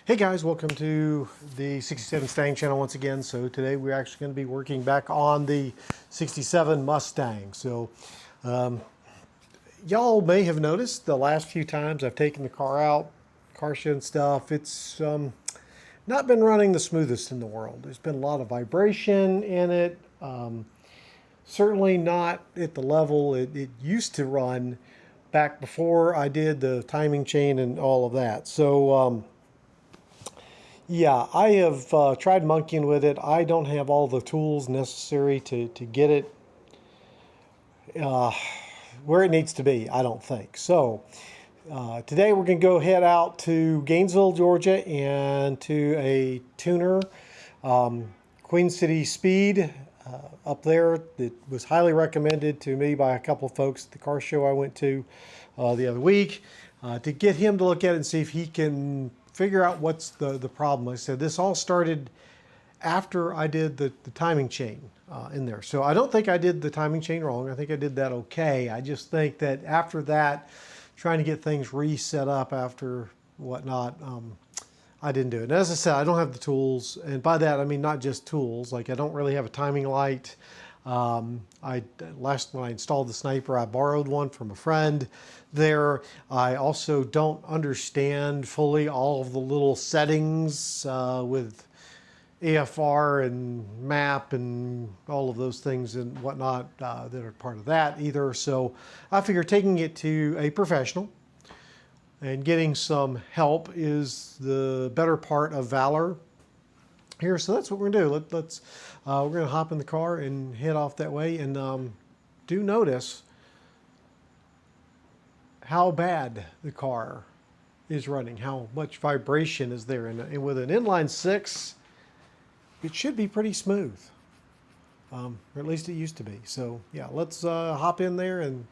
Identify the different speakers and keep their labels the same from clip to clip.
Speaker 1: Hey guys, welcome to the 67 Mustang channel once again. So today we're actually going to be working back on the 67 Mustang. So y'all may have noticed the last few times I've taken the car out, car show and stuff, it's not been running the smoothest in the world. There's been a lot of vibration in it. Certainly not at the level it used to run back before I did the timing chain and all of that. So yeah, I have tried monkeying with it. I don't have all the tools necessary to get it where it needs to be, I don't think. So today we're going to go head out to Gainesville, Georgia, and to a tuner, Queen City Speed up there. That was highly recommended to me by a couple of folks at the car show I went to the other week, to get him to look at it and see if he can figure out what's the problem. Like I said, this all started after I did the timing chain in there. So I don't think I did the timing chain wrong. I think I did that okay. I just think that after that, trying to get things reset up after whatnot, I didn't do it. And as I said, I don't have the tools. And by that, I mean not just tools. Like I don't really have a timing light. When I installed the Sniper, I borrowed one from a friend there. I also don't understand fully all of the little settings with EFI and map and all of those things and whatnot that are part of that either. So I figure taking it to a professional and getting some help is the better part of valor here. So that's what we're gonna do. We're gonna hop in the car and head off that way. And do notice how bad the car is running, how much vibration is there. And with an inline six, it should be pretty smooth, or at least it used to be. So yeah, let's hop in there and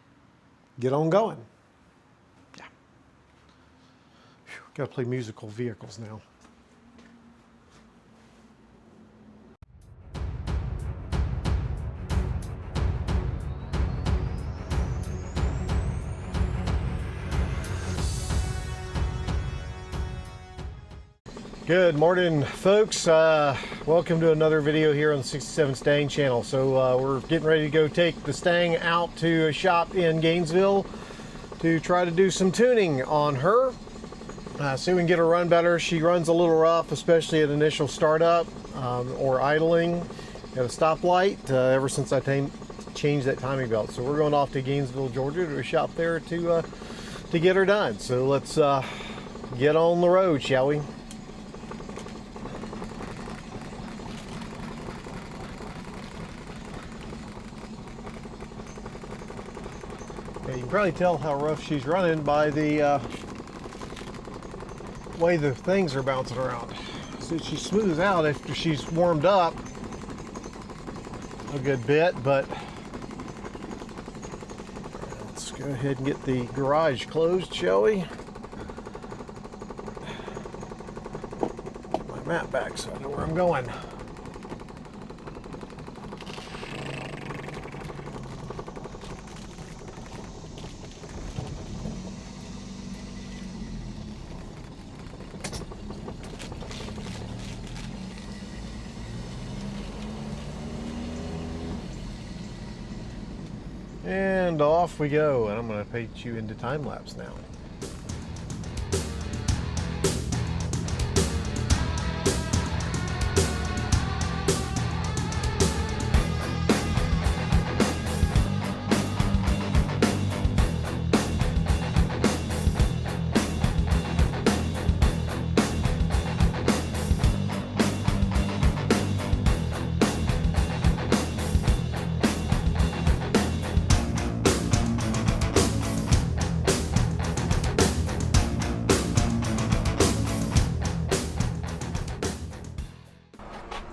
Speaker 1: get on going. Yeah, got to play musical vehicles now. Good morning, folks. Welcome to another video here on the 67 Stang channel. So we're getting ready to go take the Stang out to a shop in Gainesville to try to do some tuning on her. See if we can get her run better. She runs a little rough, especially at initial startup or idling at a stoplight ever since I changed that timing belt. So we're going off to Gainesville, Georgia to a shop there to get her done. So let's get on the road, shall we? You can probably tell how rough she's running by the way the things are bouncing around. So she smooths out after she's warmed up a good bit, but let's go ahead and get the garage closed, shall we? Get my map back so I know where I'm going. And off we go, and I'm going to put you into time lapse now.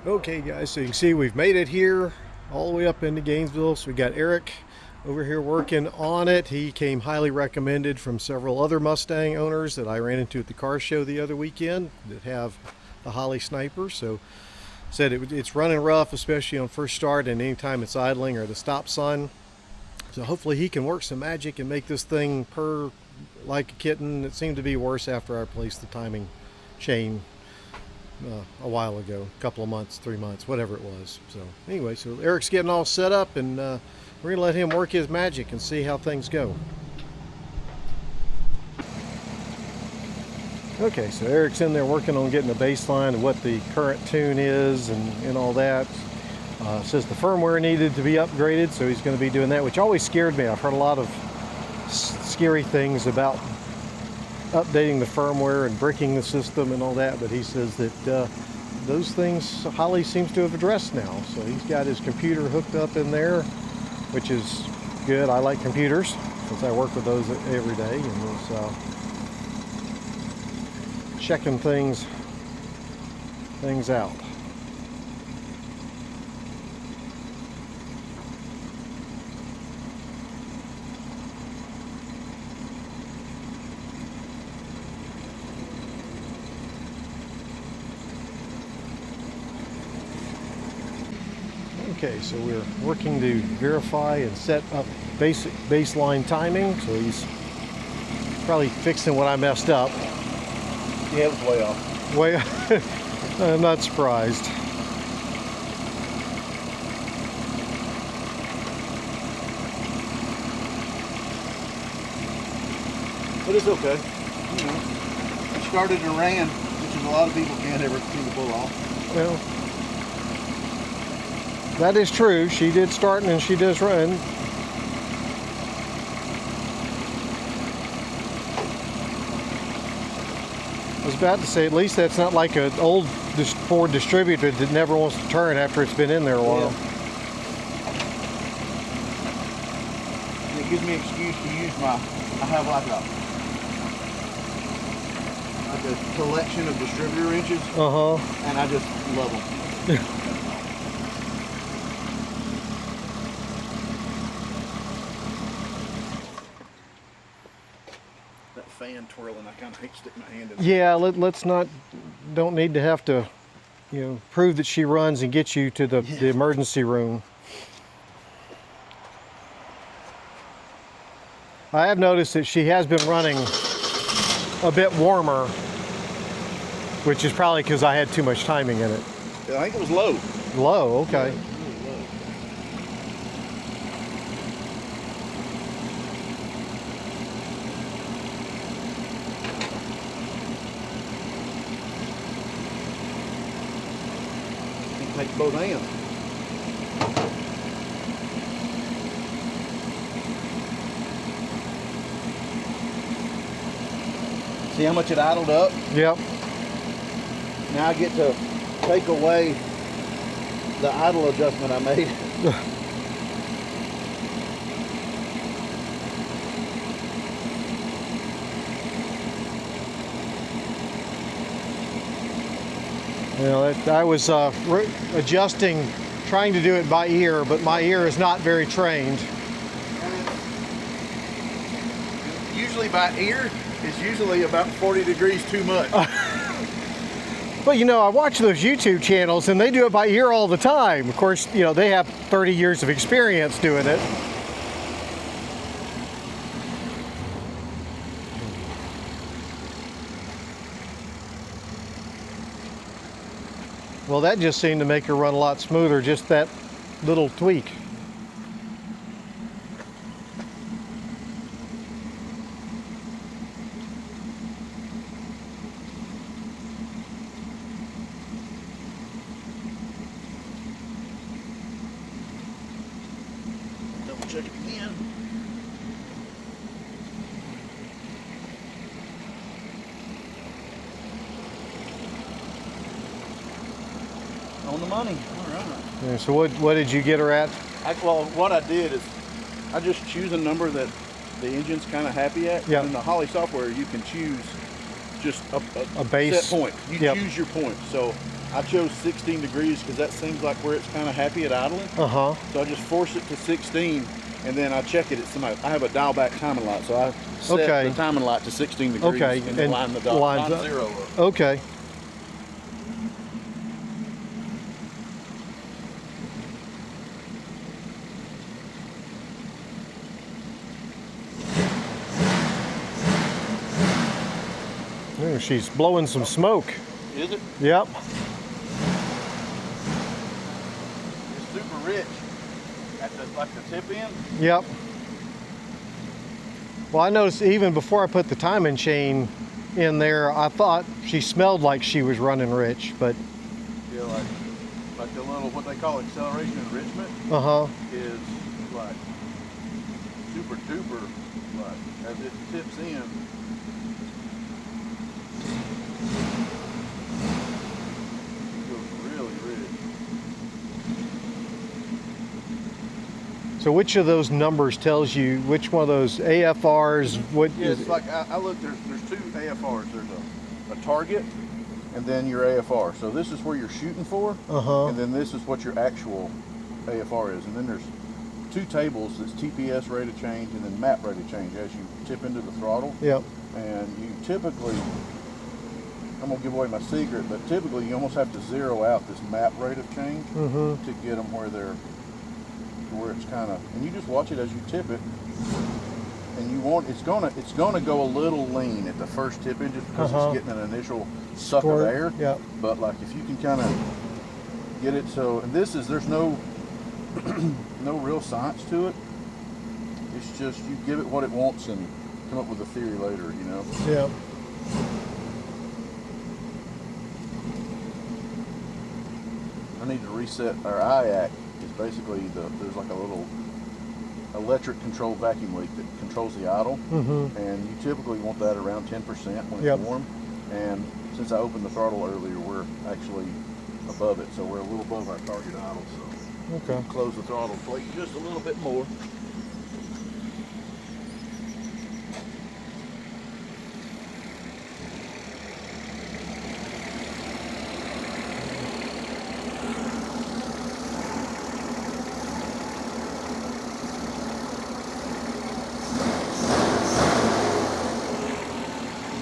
Speaker 1: Okay guys, so you can see we've made it here all the way up into Gainesville. So we got Eric over here working on it. He came highly recommended from several other Mustang owners that I ran into at the car show the other weekend that have the Holley Sniper. So said it's running rough, especially on first start and anytime it's idling or the stop sign. So hopefully he can work some magic and make this thing purr like a kitten. It seemed to be worse after I placed the timing chain a while ago, a couple of months, 3 months, whatever it was. So anyway, so Eric's getting all set up, and we're gonna let him work his magic and see how things go. Okay, so Eric's in there working on getting a baseline of what the current tune is and all that. Says the firmware needed to be upgraded, so he's going to be doing that, which always scared me. I've heard a lot of scary things about updating the firmware and bricking the system and all that, but he says that those things Holley seems to have addressed now. So he's got his computer hooked up in there, which is good. I like computers since I work with those every day, and was checking things out. Okay, so we're working to verify and set up baseline timing. So he's probably fixing what I messed up.
Speaker 2: Yeah, it was way off.
Speaker 1: Way off. I'm not surprised.
Speaker 2: But it's okay. You know, I started and ran, which is a lot of people can't ever seem to pull off.
Speaker 1: Well, that is true. She did start and she does run. I was about to say, at least that's not like an old Ford distributor that never wants to turn after it's been in there a while.
Speaker 2: Yeah. And it gives me an excuse to use I have like a collection of distributor wrenches. And I just love them. That fan twirling, I kind of hate to stick my hand in.
Speaker 1: Yeah, let's not, don't need to have to, you know, prove that she runs and get you to the emergency room. I have noticed that she has been running a bit warmer, which is probably because I had too much timing in it.
Speaker 2: I think it was low.
Speaker 1: Low, okay.
Speaker 2: Yeah. Take both hands. See how much it idled up?
Speaker 1: Yep.
Speaker 2: Now I get to take away the idle adjustment I made.
Speaker 1: You know, I was adjusting, trying to do it by ear, but my ear is not very trained.
Speaker 2: Usually by ear, it's usually about 40 degrees too much.
Speaker 1: But you know, I watch those YouTube channels and they do it by ear all the time. Of course, you know, they have 30 years of experience doing it. Well, that just seemed to make her run a lot smoother, just that little tweak.
Speaker 2: Double check it again. On the money. All right.
Speaker 1: Yeah, so what did you get her at?
Speaker 2: Well, what I did is I just choose a number that the engine's kind of happy at.
Speaker 1: Yeah.
Speaker 2: In the Holley software, you can choose just a
Speaker 1: base
Speaker 2: set point. You choose your point. So I chose 16 degrees because that seems like where it's kind of happy at idling. So I just force it to 16, and then I check it. I have a dial back timing light, so I set the timing light to 16 degrees and line the line zero up.
Speaker 1: Okay. she's blowing some smoke.
Speaker 2: Is it?
Speaker 1: Yep.
Speaker 2: It's super rich at the tip end.
Speaker 1: Yep. Well, I noticed even before I put the timing chain in there, I thought she smelled like she was running rich, but
Speaker 2: Yeah, like the little, what they call acceleration enrichment is like super duper, like as it tips in. It goes really rich.
Speaker 1: So which of those numbers tells you which one of those AFRs? What
Speaker 2: Yeah,
Speaker 1: is
Speaker 2: it's like I look. There's two AFRs. There's a target, and then your AFR. So this is where you're shooting for, and then this is what your actual AFR is. And then there's two tables. That's TPS rate of change and then map rate of change as you tip into the throttle.
Speaker 1: Yep.
Speaker 2: And you typically, I'm gonna give away my secret, but typically you almost have to zero out this map rate of change to get them where it's kind of, and you just watch it as you tip it, and you want it's gonna go a little lean at the first tip in just because it's getting an initial suck of air.
Speaker 1: Yep.
Speaker 2: But like if you can kind of get it so, and there's no no real science to it. It's just you give it what it wants and come up with a theory later, you know.
Speaker 1: Yep.
Speaker 2: I need to reset our IAC. Is basically there's like a little electric controlled vacuum leak that controls the idle, and you typically want that around 10% when it's warm. And since I opened the throttle earlier, we're actually above it, so we're a little above our target idle. So
Speaker 1: Okay.
Speaker 2: close the throttle plate just a little bit more.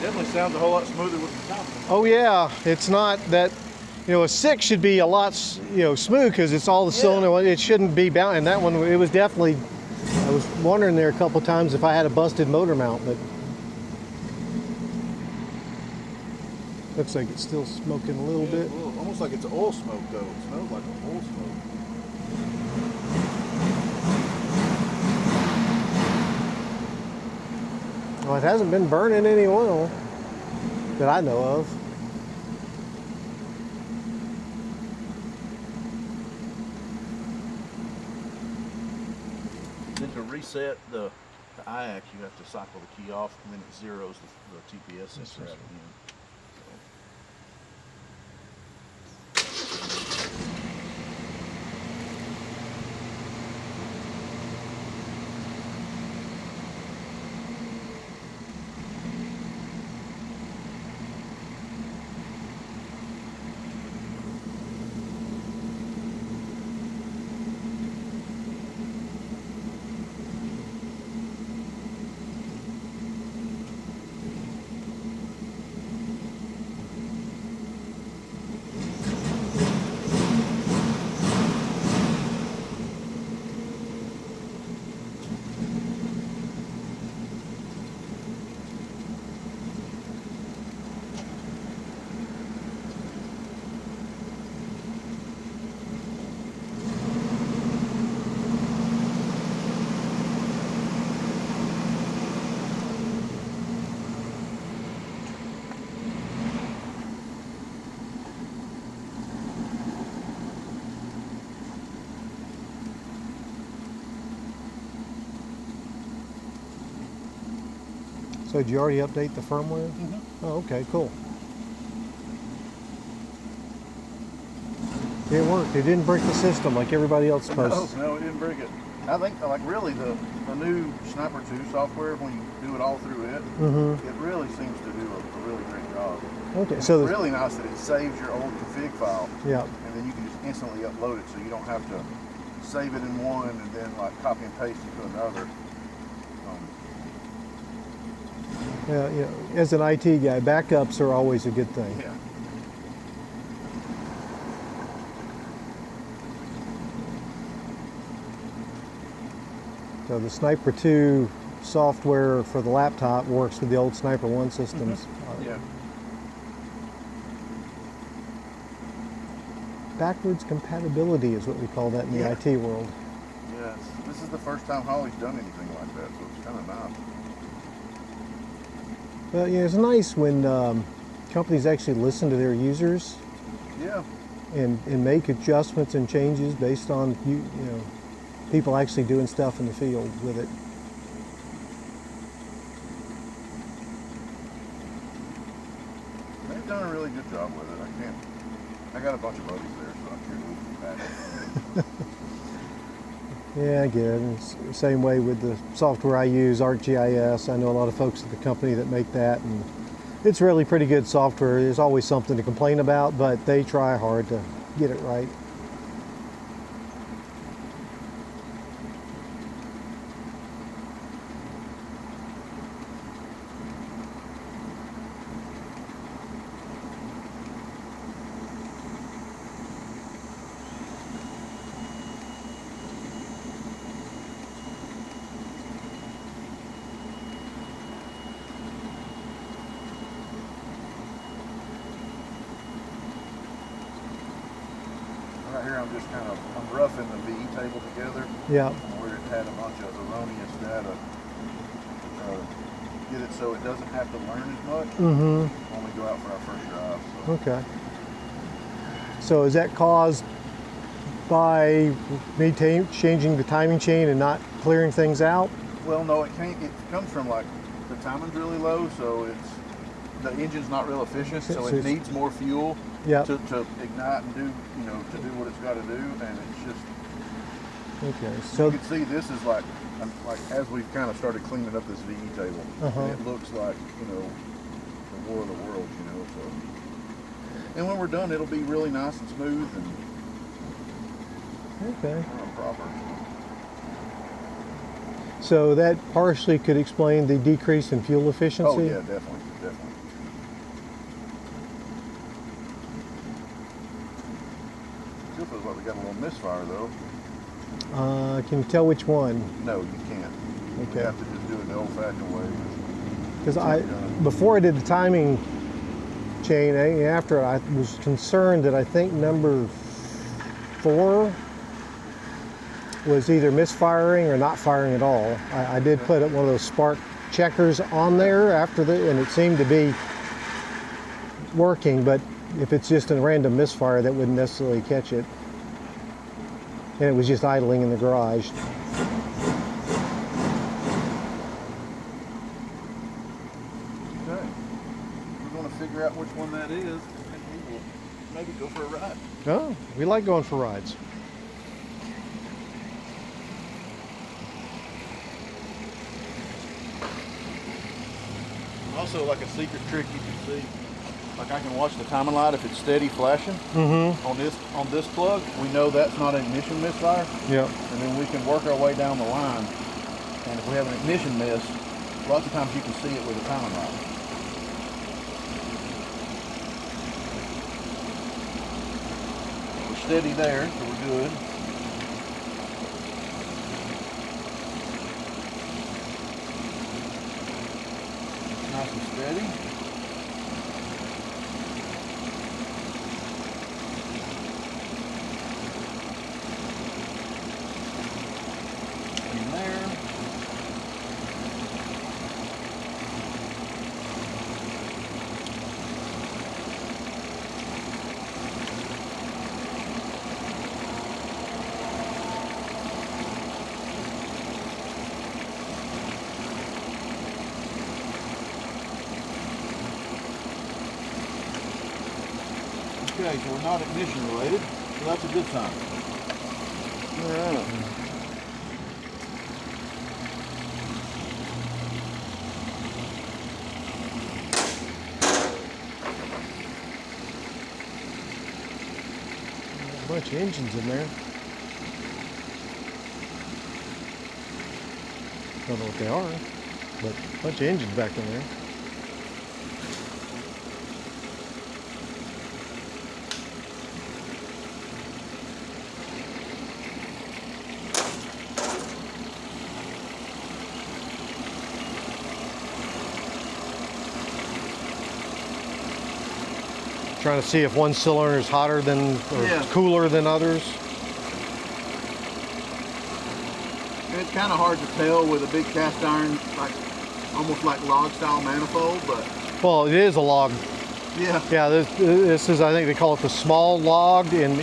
Speaker 2: Definitely sounds a whole lot smoother with the top.
Speaker 1: Oh yeah, it's not that. You know, a 6 should be a lot, smooth because it's all the cylinder. It shouldn't be bound. And that one, it was definitely. I was wondering there a couple times if I had a busted motor mount, but looks like it's still smoking a little bit.
Speaker 2: Almost like it's oil smoke though. It smells like oil smoke.
Speaker 1: Well, it hasn't been burning any oil that I know of.
Speaker 2: Then to reset the IAC, you have to cycle the key off, and then it zeroes the TPS sensor out again.
Speaker 1: So did you already update the firmware? Oh, okay, cool. It worked. It didn't break the system like everybody else supposed to.
Speaker 2: No, it didn't break it. I think, like, really the new Sniper 2 software, when you do it all through it, it really seems to do a really great job.
Speaker 1: Okay, so
Speaker 2: it's really nice that it saves your old config file.
Speaker 1: Yeah.
Speaker 2: And then you can just instantly upload it, so you don't have to save it in one and then like copy and paste it to another.
Speaker 1: Yeah, as an IT guy, backups are always a good thing.
Speaker 2: Yeah.
Speaker 1: So the Sniper 2 software for the laptop works with the old Sniper 1 systems.
Speaker 2: Yeah.
Speaker 1: backwards compatibility is what we call that in the IT world.
Speaker 2: Yeah, this is the first time Holley's done anything like that, so it's kind of nice.
Speaker 1: But it's nice when companies actually listen to their users.
Speaker 2: Yeah.
Speaker 1: And make adjustments and changes based on people actually doing stuff in the field with it.
Speaker 2: They've done a really good job with it. I got a bunch of buddies there, so I can't really be bad.
Speaker 1: Yeah, I get it. It's the same way with the software I use, ArcGIS. I know a lot of folks at the company that make that, and it's really pretty good software. There's always something to complain about, but they try hard to get it right.
Speaker 2: Right here, I'm roughing the VE table together.
Speaker 1: Yeah.
Speaker 2: Where it had a bunch of erroneous data. Get it so it doesn't have to learn as much when we go out for our first drive. So.
Speaker 1: Okay. So is that caused by me changing the timing chain and not clearing things out?
Speaker 2: Well, no, it can't. It comes from like the timing's really low, so the engine's not real efficient, so it needs more fuel to ignite and do what it's got to do, and it's just.
Speaker 1: Okay, so
Speaker 2: you can see this is like as we've kind of started cleaning up this VE table, and it looks like the war of the worlds, So, and when we're done, it'll be really nice and smooth and proper.
Speaker 1: So that partially could explain the decrease in fuel efficiency?
Speaker 2: Oh yeah, definitely. Still feels like we got a little misfire though.
Speaker 1: Can you tell which one?
Speaker 2: No, you can't.
Speaker 1: Okay.
Speaker 2: You have to just do it the old-fashioned way.
Speaker 1: Because before I did the timing chain, after I was concerned that I think number 4 was either misfiring or not firing at all. I did put one of those spark checkers on there and it seemed to be working, but if it's just a random misfire, that wouldn't necessarily catch it. And it was just idling in the garage.
Speaker 2: Okay. We're going to figure out which one that is, and we will maybe go for a ride.
Speaker 1: Oh, we like going for rides.
Speaker 2: Also, like a secret trick you can see, like I can watch the timing light if it's steady flashing on this plug. We know that's not an ignition misfire.
Speaker 1: Yep.
Speaker 2: And then we can work our way down the line. And if we have an ignition miss, lots of times you can see it with a timing light. We're steady there, so we're good. Nice and steady. In there. Okay, so we're not ignition related, so that's a good sign. All right.
Speaker 1: A bunch of engines in there. Don't know what they are, but a bunch of engines back in there. Trying to see if one cylinder is hotter than or cooler than others.
Speaker 2: It's kind of hard to tell with a big cast iron, like almost like log style manifold, but
Speaker 1: well, it is a log.
Speaker 2: Yeah.
Speaker 1: Yeah, this is, I think they call it the small log in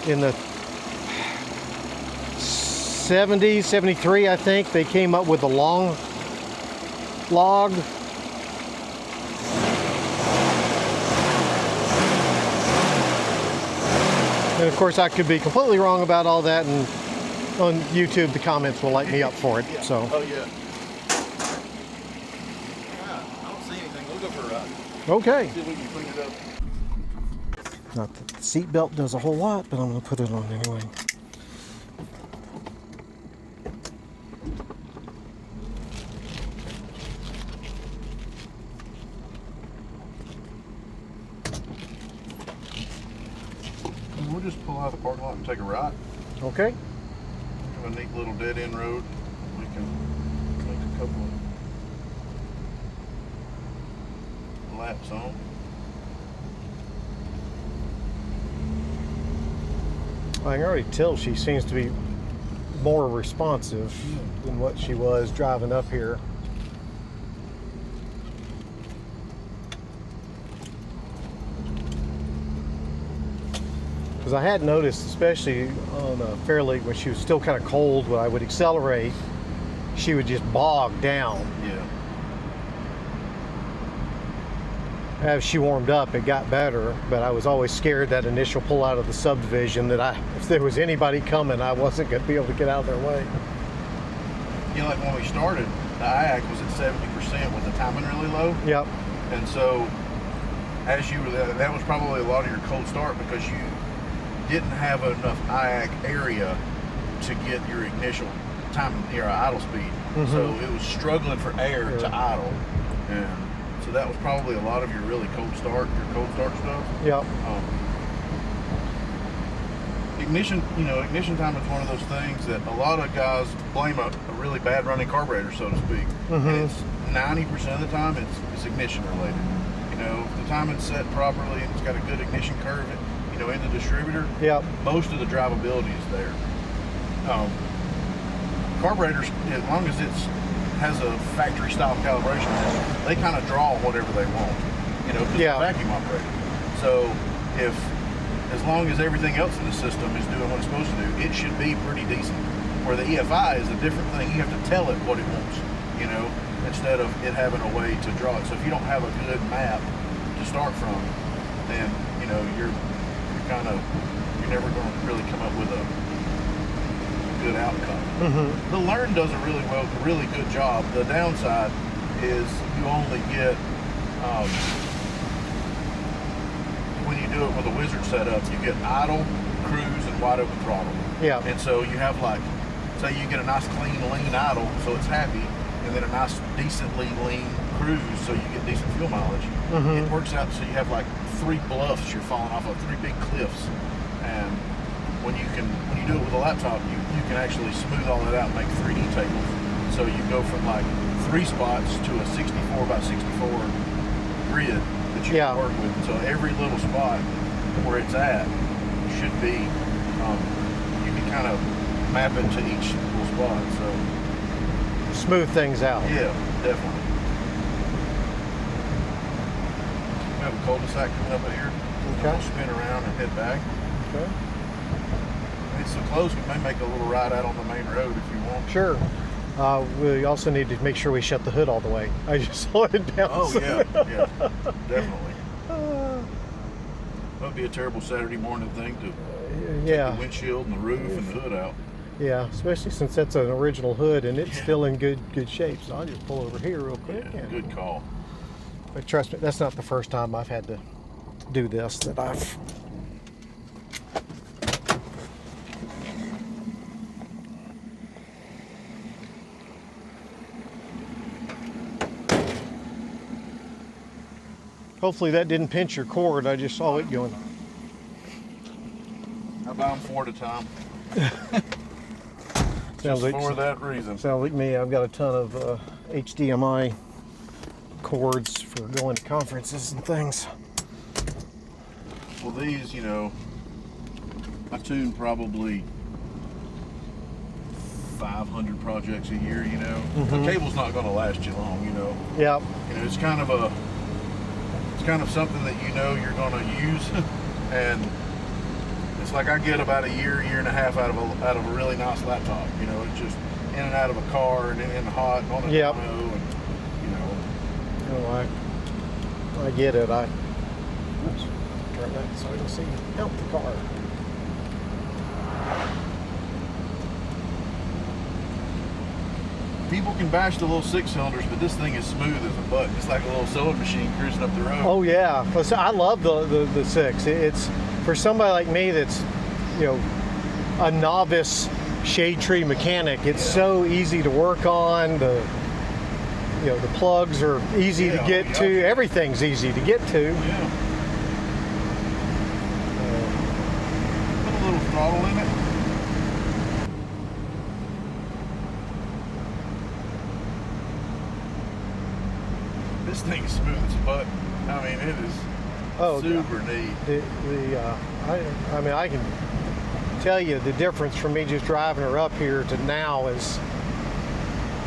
Speaker 1: the 70s, 73, I think they came up with the long log. And of course I could be completely wrong about all that, and on YouTube the comments will light me up for it.
Speaker 2: Yeah.
Speaker 1: So.
Speaker 2: Oh yeah. I don't see anything. We'll go for a ride.
Speaker 1: Okay.
Speaker 2: See if we can clean it up.
Speaker 1: Not that the seat belt does a whole lot, but I'm going to put it on anyway.
Speaker 2: We'll just pull out of the parking lot and take a ride.
Speaker 1: Okay.
Speaker 2: Have a neat little dead end road. We can make a couple of laps on.
Speaker 1: I can already tell she seems to be more responsive than what she was driving up here. Because I had noticed, especially on Fairleigh, when she was still kind of cold, when I would accelerate, she would just bog down.
Speaker 2: Yeah.
Speaker 1: As she warmed up, it got better, but I was always scared that initial pull out of the subdivision that if there was anybody coming, I wasn't going to be able to get out of their way.
Speaker 2: Yeah, like when we started, the IAC was at 70% with the timing really low.
Speaker 1: Yep.
Speaker 2: And so, as you were, that was probably a lot of your cold start because you didn't have enough IAC area to get your initial time, your idle speed.
Speaker 1: Mm-hmm.
Speaker 2: So it was struggling for air to idle, and so that was probably a lot of your really cold start, stuff.
Speaker 1: Yep.
Speaker 2: Ignition time is one of those things that a lot of guys blame a really bad running carburetor, so to speak.
Speaker 1: Mm-hmm.
Speaker 2: And it's 90% of the time it's ignition related. You know, if the timing's set properly and it's got a good ignition curve, in the distributor,
Speaker 1: Yep.
Speaker 2: most of the drivability is there. Carburetors, as long as it has a factory style calibration, they kind of draw whatever they want, because it's vacuum operated. So as long as everything else in the system is doing what it's supposed to do, it should be pretty decent. Where the EFI is a different thing. You have to tell it what it wants, instead of it having a way to draw it. So if you don't have a good map to start from, then you're never going to really come up with a good outcome.
Speaker 1: Mm-hmm.
Speaker 2: The Learn does a really good job. The downside is you only get when you do it with a wizard setup, you get idle, cruise, and wide open throttle.
Speaker 1: Yeah.
Speaker 2: And so you have say you get a nice clean lean idle, so it's happy, and then a nice decently lean cruise, so you get decent fuel mileage.
Speaker 1: Mm-hmm.
Speaker 2: It works out so you have 3 bluffs you're falling off of, 3 big cliffs, and when you do it with a laptop, you can actually smooth all that out and make 3D tables. So you go from 3 spots to a 64 by 64 grid that you can work with. So every little spot where it's at should be, you can kind of map it to each little spot. So
Speaker 1: smooth things out.
Speaker 2: yeah, definitely. We have a cul-de-sac coming up here.
Speaker 1: Okay.
Speaker 2: We'll spin around and head back.
Speaker 1: Okay.
Speaker 2: It's so close, we may make a little ride out on the main road if you want.
Speaker 1: Sure. We also need to make sure we shut the hood all the way. I just slowed it down.
Speaker 2: Oh yeah, definitely. That'd be a terrible Saturday morning thing to take the windshield and the roof and the hood out.
Speaker 1: Yeah, especially since that's an original hood and it's still in good shape. So I'll just pull over here real quick.
Speaker 2: Yeah, good call.
Speaker 1: But trust me, that's not the first time I've had to do this. Hopefully that didn't pinch your cord. I just saw it going.
Speaker 2: I buy them 4 at a time.
Speaker 1: Sounds like
Speaker 2: for that reason.
Speaker 1: Sounds like me. I've got a ton of HDMI cords for going to conferences and things.
Speaker 2: Well, these, you know, I tune probably 500 projects a year, you know. The cable's not going to last you long, you know.
Speaker 1: Yep.
Speaker 2: You know, it's kind of something that you know you're going to use, and it's like I get about a year and a half out of a really nice laptop. You know, it's just in and out of a car and in the hot and on the
Speaker 1: Yep.
Speaker 2: dyno, and you know.
Speaker 1: Oh, I get it. Oops, turn that so I can see out the car.
Speaker 2: People can bash the little 6-cylinders, but this thing is smooth as a button. It's like a little sewing machine cruising up the road.
Speaker 1: Oh yeah, listen, I love the 6. It's for somebody like me that's, you know, a novice shade tree mechanic. It's so easy to work on. The plugs are easy to get to. Everything's easy to get to.
Speaker 2: Yeah. Put a little throttle in it. This thing's smooth as a button. I mean, it is super neat.
Speaker 1: I mean, I can tell you the difference from me just driving her up here to now is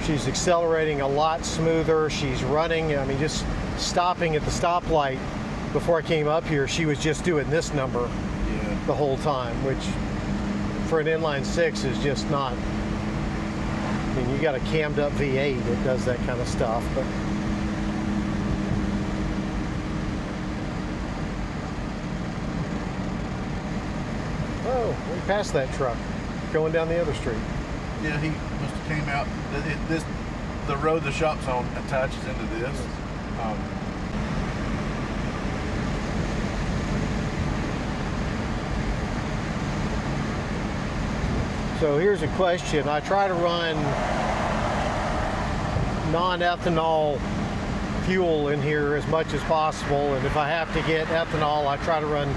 Speaker 1: she's accelerating a lot smoother. She's running, I mean, just stopping at the stoplight before I came up here, she was just doing this number the whole time, which for an inline 6 is just not, I mean, you got a cammed up V8 that does that kind of stuff, but oh, we passed that truck going down the other street.
Speaker 2: Yeah, he must have came out. The road the shop's on attaches into this.
Speaker 1: So here's a question. I try to run non-ethanol fuel in here as much as possible, and if I have to get ethanol, I try to run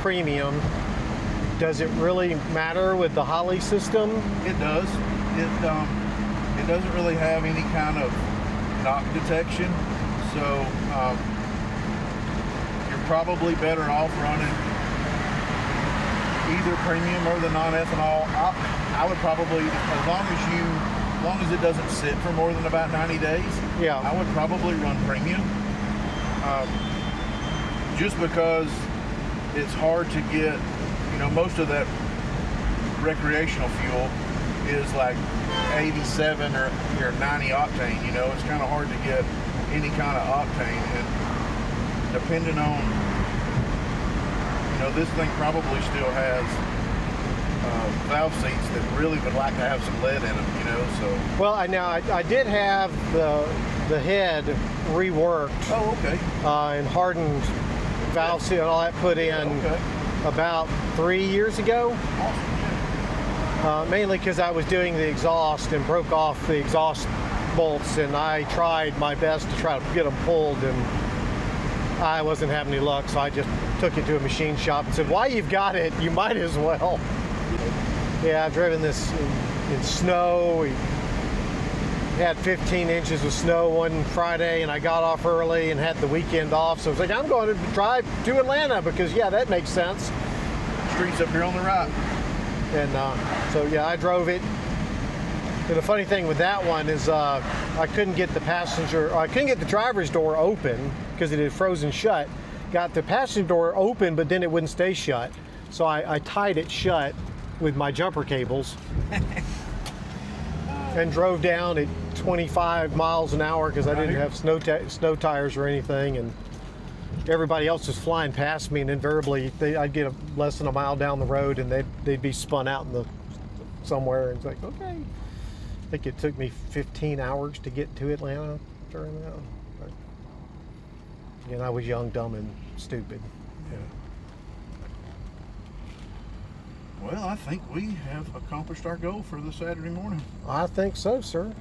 Speaker 1: premium. Does it really matter with the Holley system?
Speaker 2: It does. It doesn't really have any kind of knock detection, so you're probably better off running either premium or the non-ethanol. I would probably, as long as it doesn't sit for more than about 90 days, I would probably run premium. Just because it's hard to get, you know, most of that recreational fuel is like 87 or 90 octane, you know. It's kind of hard to get any kind of octane, and depending on, you know, this thing probably still has valve seats that really would like to have some lead in them, you know, so. Well,
Speaker 1: I did have the head reworked.
Speaker 2: Oh, okay.
Speaker 1: And hardened valve seal and all that put in about 3 years ago.
Speaker 2: Awesome.
Speaker 1: Mainly because I was doing the exhaust and broke off the exhaust bolts, and I tried my best to try to get them pulled, and I wasn't having any luck, so I just took it to a machine shop and said, "Why you've got it, you might as well." Yeah, I've driven this in snow. We had 15 inches of snow one Friday, and I got off early and had the weekend off, so I was like, I'm going to drive to Atlanta because, yeah, that makes sense.
Speaker 2: Streets up here on the right.
Speaker 1: And so, yeah, I drove it. And the funny thing with that one is I couldn't get the driver's door open because it had frozen shut. Got the passenger door open, but then it wouldn't stay shut. So I tied it shut with my jumper cables and drove down at 25 miles an hour because I didn't have snow tires or anything, and everybody else was flying past me, and invariably I'd get less than a mile down the road and they'd be spun out in somewhere, and it's like, okay. I think it took me 15 hours to get to Atlanta during that. But again, I was young, dumb, and stupid.
Speaker 2: Yeah. Well, I think we have accomplished our goal for the Saturday morning.
Speaker 1: I think so, sir.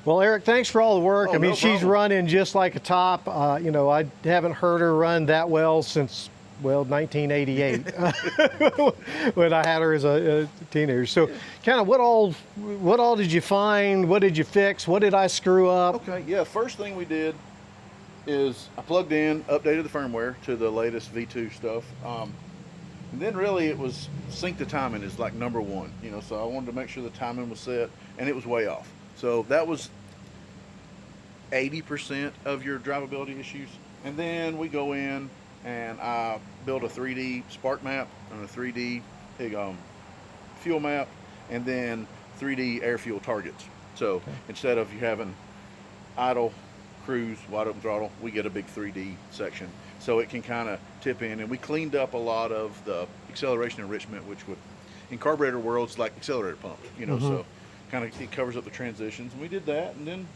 Speaker 1: Well, Eric, thanks for all the work. I mean, she's running just like a top. You know, I haven't heard her run that well since well, 1988 when I had her as a teenager. So kind of what all did you find? What did you fix? What did I screw up?
Speaker 2: Okay, yeah, first thing we did is I plugged in, updated the firmware to the latest V2 stuff. And then really it was sync the timing is like number one, you know, so I wanted to make sure the timing was set, and it was way off. So that was 80% of your drivability issues. And then we go in and I build a 3D spark map and a 3D fuel map, and then 3D air fuel targets. So instead of you having idle, cruise, wide open throttle, we get a big 3D section. So it can kind of tip in, and we cleaned up a lot of the acceleration enrichment, which would, in carburetor worlds, like accelerator pumps, you know, so kind of it covers up the transitions. And we did that, and then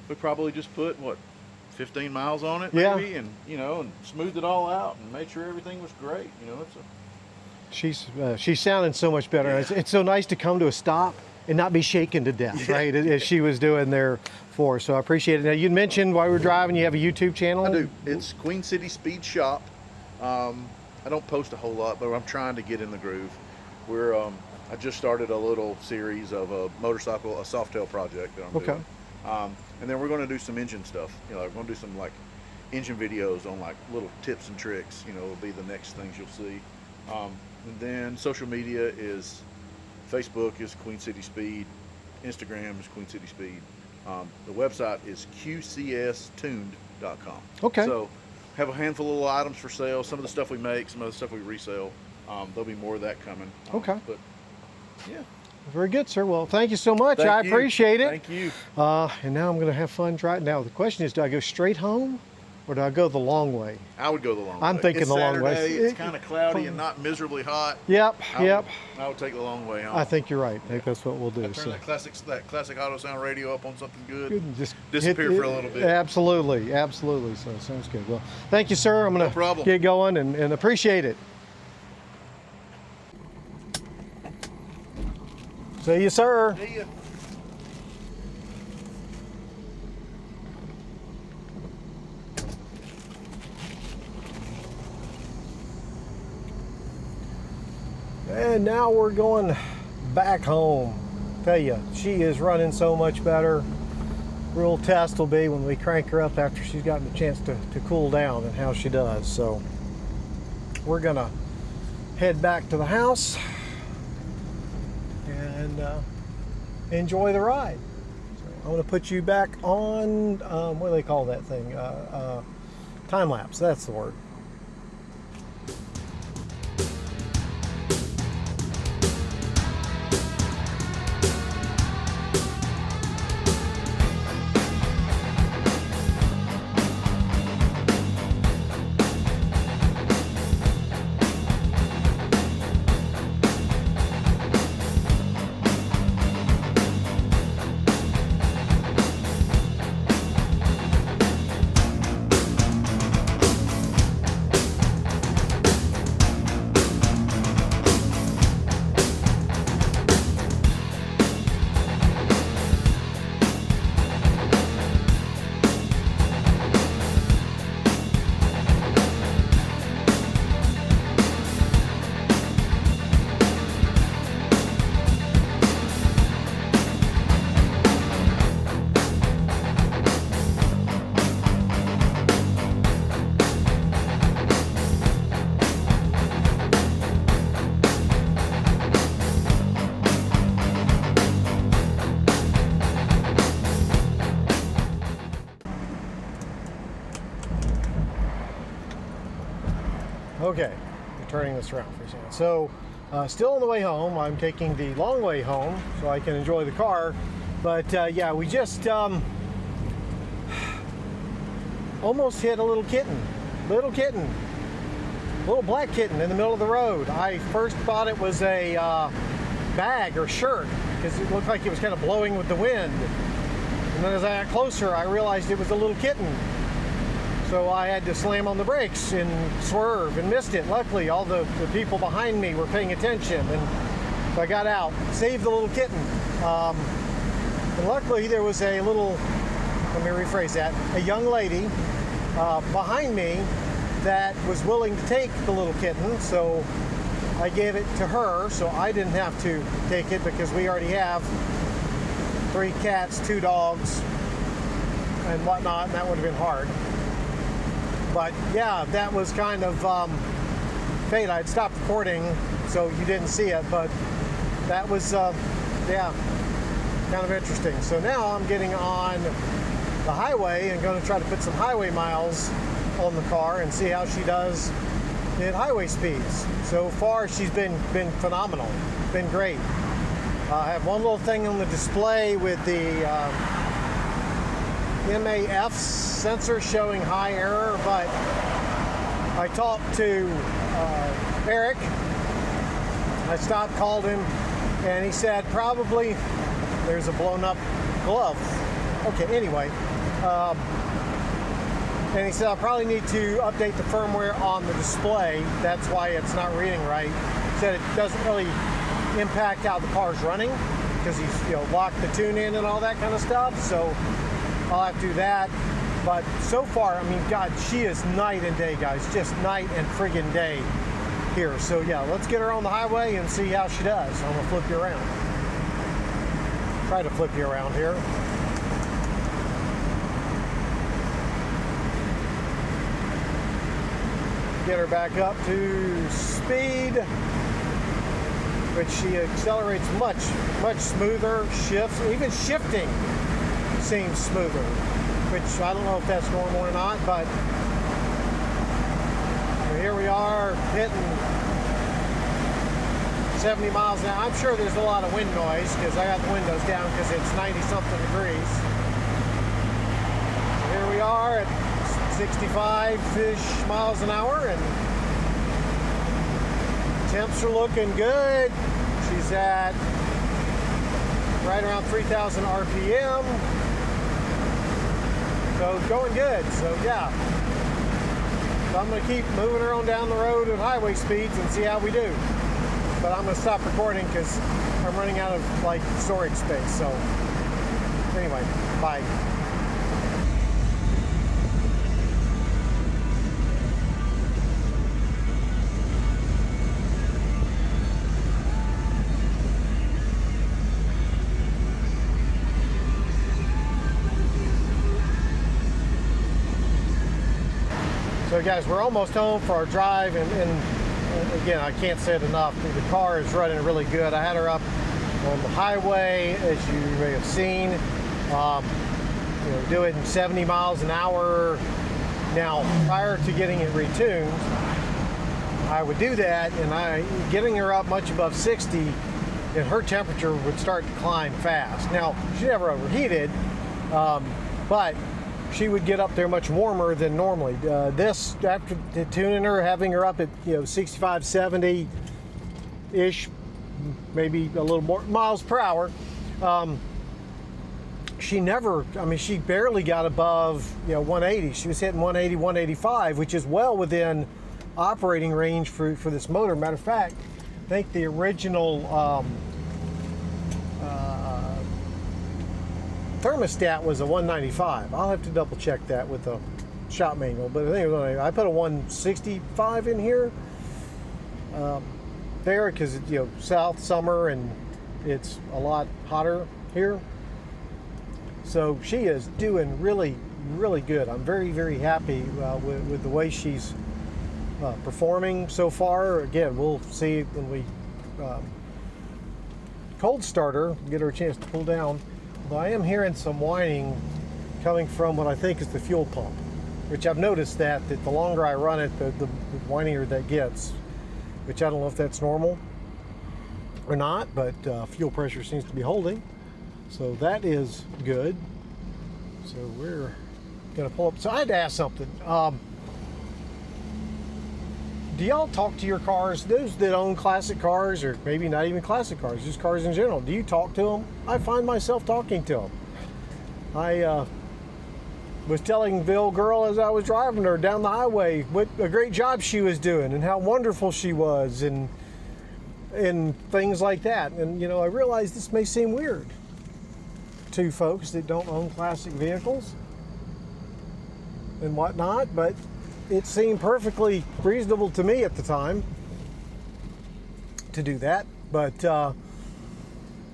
Speaker 2: we probably just put, 15 miles on it, maybe, and, you know, and smoothed it all out and made sure everything was great, you know.
Speaker 1: She's sounding so much better.
Speaker 2: Yeah.
Speaker 1: It's so nice to come to a stop and not be shaken to death, right, as she was doing there for us. So I appreciate it. Now, you mentioned while we were driving, you have a YouTube channel?
Speaker 2: I do. It's Queen City Speed Shop. I don't post a whole lot, but I'm trying to get in the groove. I just started a little series of a motorcycle, a Softail project that I'm doing. And then we're going to do some engine stuff. You know, we're going to do some like engine videos on like little tips and tricks. You know, will be the next things you'll see. And then social media is Facebook is Queen City Speed, Instagram is Queen City Speed. The website is qcstuned.com.
Speaker 1: Okay.
Speaker 2: So have a handful of little items for sale. Some of the stuff we make, some of the stuff we resell. There'll be more of that coming.
Speaker 1: Okay.
Speaker 2: But yeah.
Speaker 1: Very good, sir. Well, thank you so much.
Speaker 2: Thank
Speaker 1: I
Speaker 2: you.
Speaker 1: appreciate it.
Speaker 2: Thank you.
Speaker 1: And now I'm going to have fun driving. Now, the question is, do I go straight home or do I go the long way?
Speaker 2: I would go the long way.
Speaker 1: I'm thinking
Speaker 2: it's
Speaker 1: the long way.
Speaker 2: Saturday, it's kind of cloudy and not miserably hot.
Speaker 1: Yep.
Speaker 2: I would take the long way home.
Speaker 1: I think you're right. I think that's what we'll do.
Speaker 2: Turn that classic auto sound radio up on something good.
Speaker 1: Good, just
Speaker 2: disappear for a little bit.
Speaker 1: Absolutely. So sounds good. Well, thank you, sir. I'm going to get going and appreciate it. See you, sir.
Speaker 2: See ya.
Speaker 1: And now we're going back home. Tell you, she is running so much better. Real test will be when we crank her up after she's gotten a chance to cool down and how she does. So we're gonna head back to the house and enjoy the ride. So I'm gonna put you back on, what do they call that thing? Time lapse, that's the word. Okay, we're turning this around for a second. So, still on the way home. I'm taking the long way home so I can enjoy the car. But yeah, we just almost hit a little kitten, little black kitten in the middle of the road. I first thought it was a bag or shirt because it looked like it was kind of blowing with the wind. And then as I got closer, I realized it was a little kitten. So I had to slam on the brakes and swerve and missed it. Luckily, all the people behind me were paying attention, and so I got out, saved the little kitten. And luckily, there was a little, let me rephrase that, a young lady behind me that was willing to take the little kitten, so I gave it to her, so I didn't have to take it because we already have 3 cats, 2 dogs, and whatnot, and that would have been hard. But yeah, that was kind of fate. I'd stopped recording, so you didn't see it, but that was, yeah, kind of interesting. So now I'm getting on the highway and going to try to put some highway miles on the car and see how she does at highway speeds. So far, she's been phenomenal, been great. I have one little thing on the display with the MAF sensor showing high error, but I talked to Eric. I stopped, called him, and he said probably there's a blown up glove. Okay, anyway. And he said I probably need to update the firmware on the display. That's why it's not reading right. He said it doesn't really impact how the car's running because he's locked the tune in and all that kind of stuff. So I'll have to do that. But so far, I mean, God, she is night and day, guys. Just night and friggin' day here. So yeah, let's get her on the highway and see how she does. I'm gonna flip you around. Try to flip you around here. Get her back up to speed, which she accelerates much smoother. Shifts, even shifting seems smoother, which I don't know if that's normal or not, but here we are hitting 70 miles an hour. I'm sure there's a lot of wind noise because I got the windows down because it's 90 something degrees. Here we are at 65-ish miles an hour, and temps are looking good. She's at right around 3,000 RPM. So going good. So yeah. So I'm going to keep moving her on down the road at highway speeds and see how we do. But I'm going to stop recording because I'm running out of like storage space. So anyway, bye. So guys, we're almost home for our drive, and again, I can't say it enough, the car is running really good. I had her up on the highway, as you may have seen, doing 70 miles an hour. Now, prior to getting it retuned, I would do that, and getting her up much above 60, and her temperature would start to climb fast. Now, she never overheated, but she would get up there much warmer than normally. This, after tuning her, having her up at 65, 70-ish, maybe a little more miles per hour, she barely got above 180. She was hitting 180, 185, which is well within operating range for this motor. Matter of fact, I think the original thermostat was a 195. I'll have to double check that with the shop manual, but I think it was I put a 165 in here there because it's south summer and it's a lot hotter here. So she is doing really good. I'm very happy with the way she's performing so far. Again, we'll see when we cold start her, get her a chance to pull down. But I am hearing some whining coming from what I think is the fuel pump, which I've noticed that the longer I run it, the whinier that gets, which I don't know if that's normal or not, but fuel pressure seems to be holding. So that is good. So we're going to pull up. So I had to ask something. Do y'all talk to your cars, those that own classic cars, or maybe not even classic cars, just cars in general? Do you talk to them? I find myself talking to them. I was telling the old girl as I was driving her down the highway what a great job she was doing and how wonderful she was and things like that. And I realize this may seem weird to folks that don't own classic vehicles and whatnot, but it seemed perfectly reasonable to me at the time to do that. But I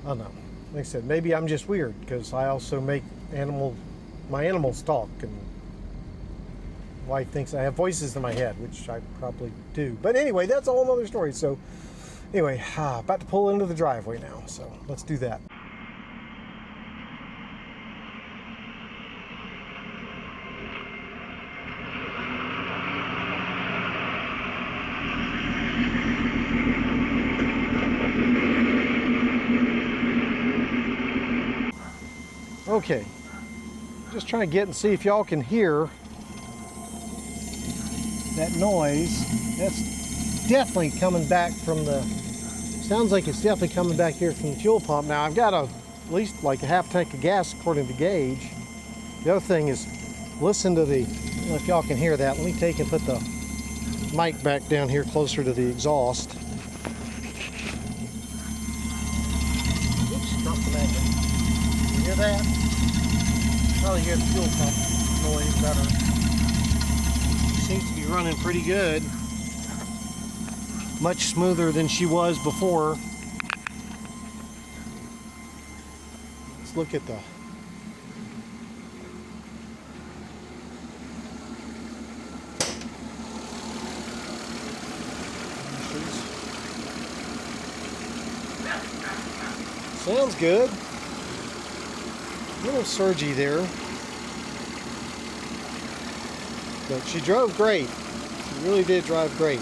Speaker 1: don't know. Like I said, maybe I'm just weird because I also make my animals talk, and wife thinks I have voices in my head, which I probably do. But anyway, that's a whole other story. So anyway, about to pull into the driveway now. So let's do that. Okay, just trying to get and see if y'all can hear that noise. That's definitely coming back from the, sounds like it's definitely coming back here from the fuel pump. Now I've got at least like a half tank of gas according to gauge. The other thing is, listen to the, I don't know if y'all can hear that. Let me take and put the mic back down here closer to the exhaust. Oops, dropped the magnet. You hear that? Probably hear the fuel pump noise better. Seems to be running pretty good. Much smoother than she was before. Let's look at the sounds good. A little surgy there. But she drove great. She really did drive great.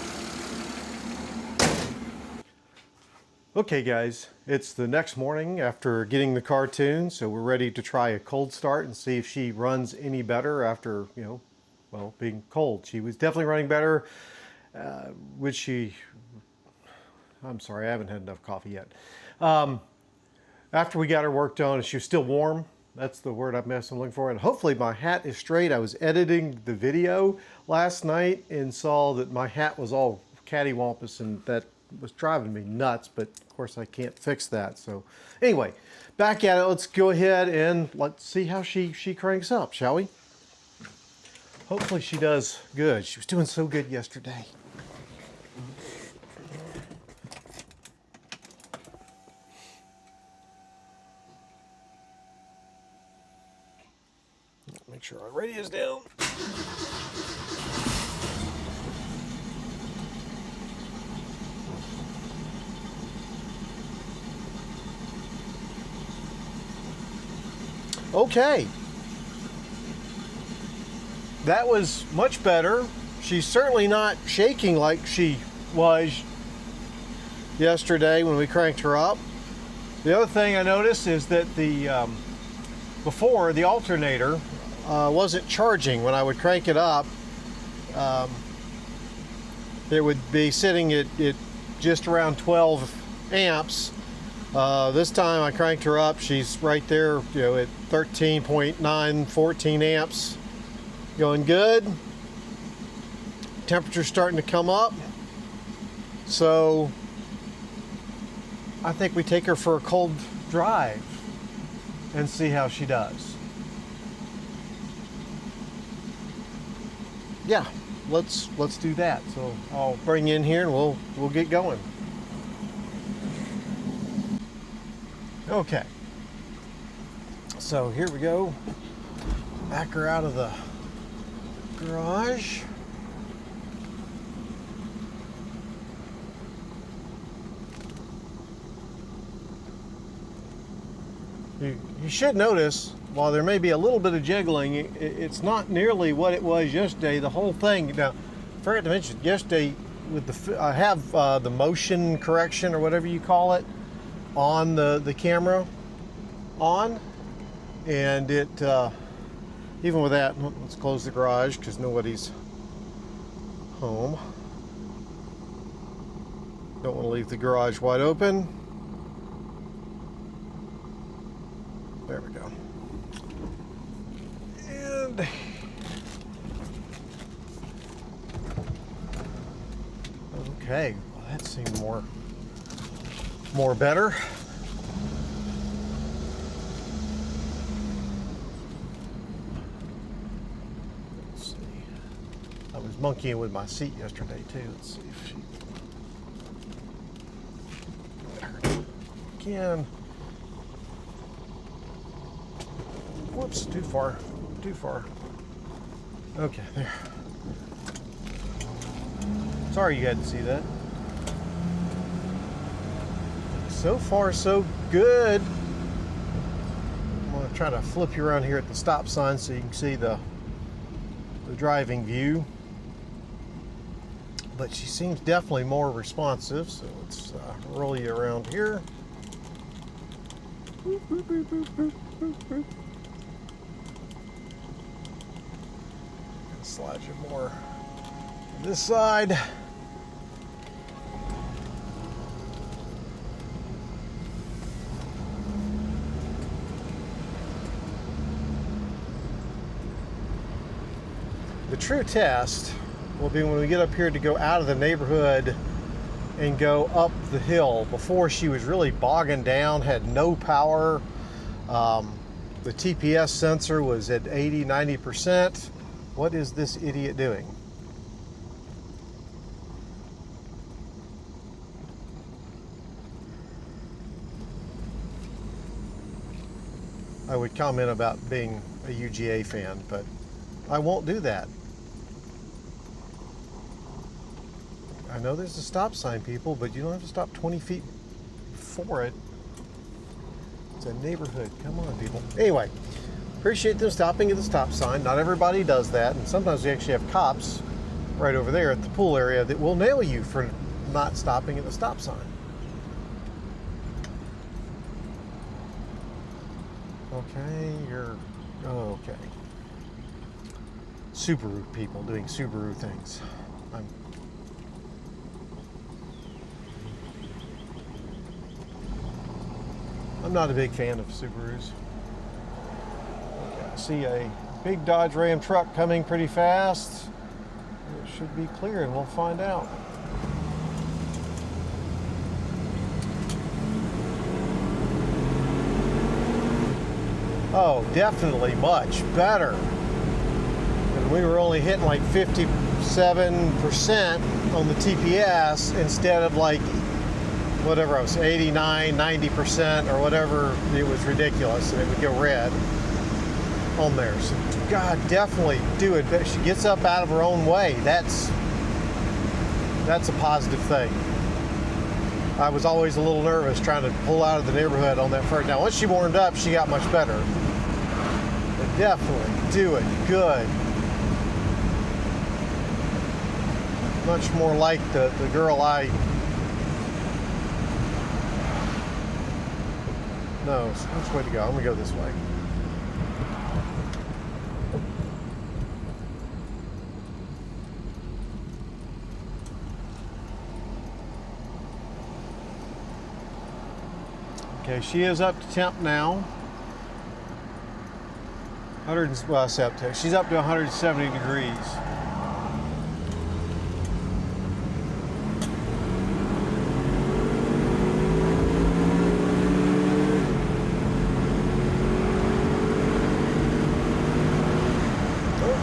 Speaker 1: Okay guys, it's the next morning after getting the car tuned, so we're ready to try a cold start and see if she runs any better after, you know, well, being cold. She was definitely running better. I'm sorry, I haven't had enough coffee yet. After we got her work done, she was still warm. That's the word I'm looking for. And hopefully my hat is straight. I was editing the video last night and saw that my hat was all cattywampus, and that was driving me nuts, but of course I can't fix that. So anyway, back at it. Let's go ahead and let's see how she cranks up, shall we? Hopefully she does good. She was doing so good yesterday. Make sure our radio's down. Okay. That was much better. She's certainly not shaking like she was yesterday when we cranked her up. The other thing I noticed is that before the alternator wasn't charging. When I would crank it up, it would be sitting at just around 12 amps. This time I cranked her up, she's right there, you know, at 13.9, 14 amps. Going good. Temperature's starting to come up. So I think we take her for a cold drive and see how she does. Yeah, let's do that. So I'll bring you in here and we'll get going. Okay. So here we go. Back her out of the garage. You should notice, while there may be a little bit of jiggling, it's not nearly what it was yesterday. The whole thing, now, I forgot to mention, yesterday, I have the motion correction, or whatever you call it, on the camera on, and it, even with that, let's close the garage because nobody's home. Don't want to leave the garage wide open. There we go. And okay, well, that seemed more better. Let's see. I was monkeying with my seat yesterday too. Let's see if she can. Whoops, too far. Okay, there. Sorry you had to see that. So far, so good. I'm going to try to flip you around here at the stop sign so you can see the driving view. But she seems definitely more responsive, so let's roll you around here. Boop, boop, boop, boop, boop, boop, boop. Slide you more to this side. The true test will be when we get up here to go out of the neighborhood and go up the hill. Before, she was really bogging down, had no power. The TPS sensor was at 80-90%. What is this idiot doing? I would comment about being a UGA fan, but I won't do that. I know there's a stop sign, people, but you don't have to stop 20 feet for it. It's a neighborhood. Come on, people. Anyway, appreciate them stopping at the stop sign. Not everybody does that, and sometimes we actually have cops right over there at the pool area that will nail you for not stopping at the stop sign. Okay, you're... Oh, okay. Subaru people doing Subaru things. I'm not a big fan of Subarus. Okay, I see a big Dodge Ram truck coming pretty fast. It should be clear and we'll find out. Oh, definitely much better. And we were only hitting like 57% on the TPS instead of like whatever I was, 89, 90% or whatever. It was ridiculous, and it would go red on there. So God, definitely do it. But she gets up out of her own way. That's a positive thing. I was always a little nervous trying to pull out of the neighborhood on that first. Now, once she warmed up, she got much better. But definitely do it good. Much more like the girl I... No, which way to go? I'm gonna go this way. Okay, she is up to temp now. She's up to 170 degrees.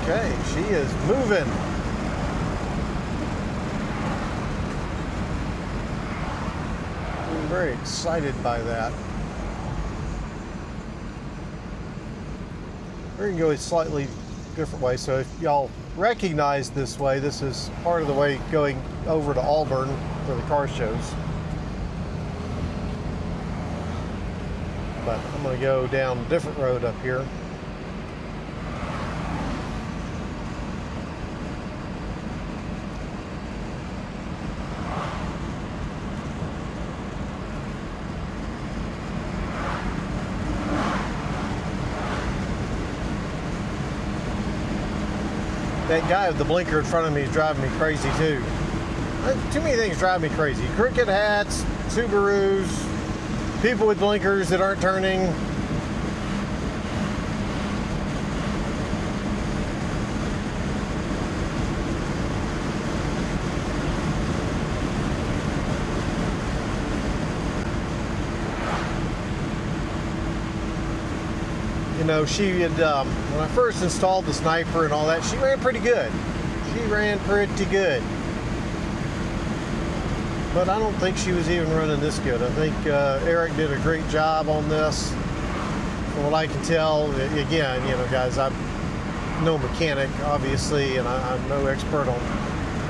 Speaker 1: Okay, she is moving. I'm very excited by that. We're going to go a slightly different way. So if y'all recognize this way, this is part of the way going over to Auburn for the car shows. But I'm going to go down a different road up here. That guy with the blinker in front of me is driving me crazy too. Too many things drive me crazy. Cricket hats, Subarus, people with blinkers that aren't turning. You know, she had, when I first installed the Sniper and all that, she ran pretty good. She She ran pretty good. But I don't think she was even running this good. I think Eric did a great job on this. From what I can tell, again, you know, guys, I'm no mechanic, obviously, and I'm no expert on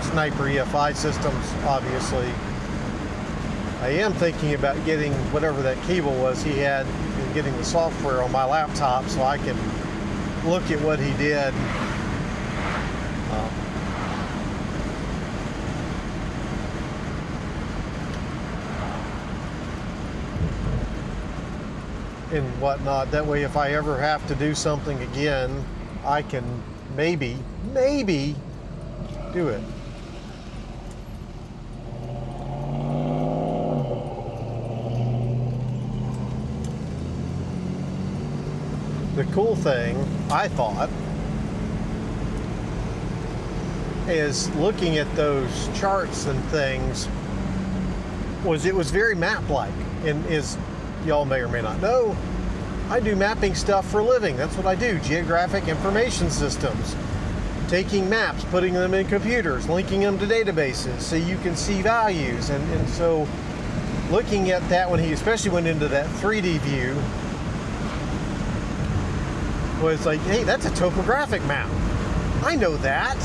Speaker 1: Sniper EFI systems, obviously. I am thinking about getting whatever that cable was he had and getting the software on my laptop so I can look at what he did. And whatnot. That way, if I ever have to do something again, I can maybe do it. The cool thing, I thought, is looking at those charts and things, was it was very map-like. And as y'all may or may not know, I do mapping stuff for a living. That's what I do, geographic information systems. Taking maps, putting them in computers, linking them to databases so you can see values. And so looking at that when he especially went into that 3D view, was like, hey, that's a topographic map. I know that.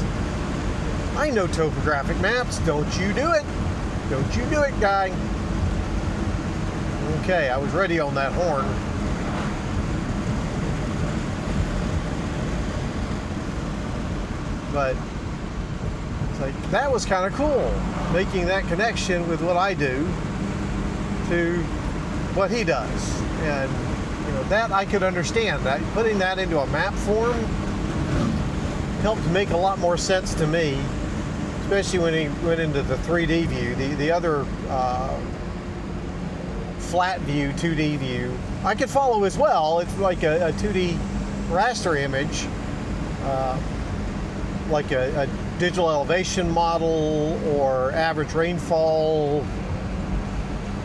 Speaker 1: I know topographic maps. Don't you do it. Don't you do it, guy. Okay, I was ready on that horn. But it's like, that was kind of cool, making that connection with what I do to what he does. And you know, that I could understand. That putting that into a map form helped make a lot more sense to me, especially when he went into the 3D view. The other flat view, 2D view, I could follow as well. It's like a 2D raster image, like a digital elevation model or average rainfall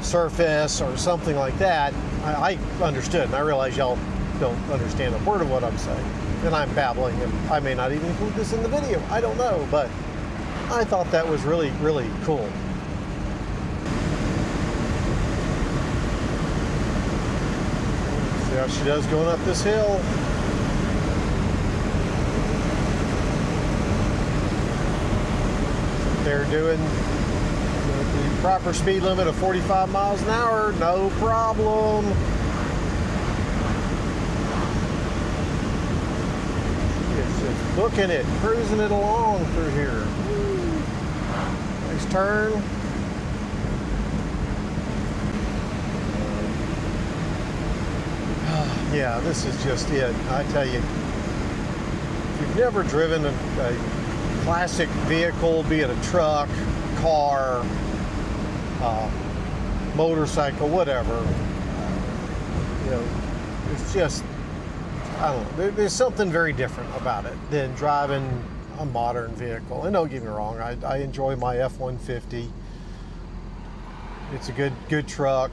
Speaker 1: surface or something like that. I understood, and I realize y'all don't understand a word of what I'm saying, and I'm babbling, and I may not even include this in the video. I don't know, but I thought that was really, really cool. See how she does going up this hill. They're doing the proper speed limit of 45 miles an hour, no problem. It's just booking it, cruising it along through here. Woo. Nice turn. Yeah, this is just it. I tell you, if you've never driven a classic vehicle, be it a truck, car, motorcycle, whatever, you know, it's just, I don't know, there's something very different about it than driving a modern vehicle. And don't get me wrong, I enjoy my F-150. It's a good truck.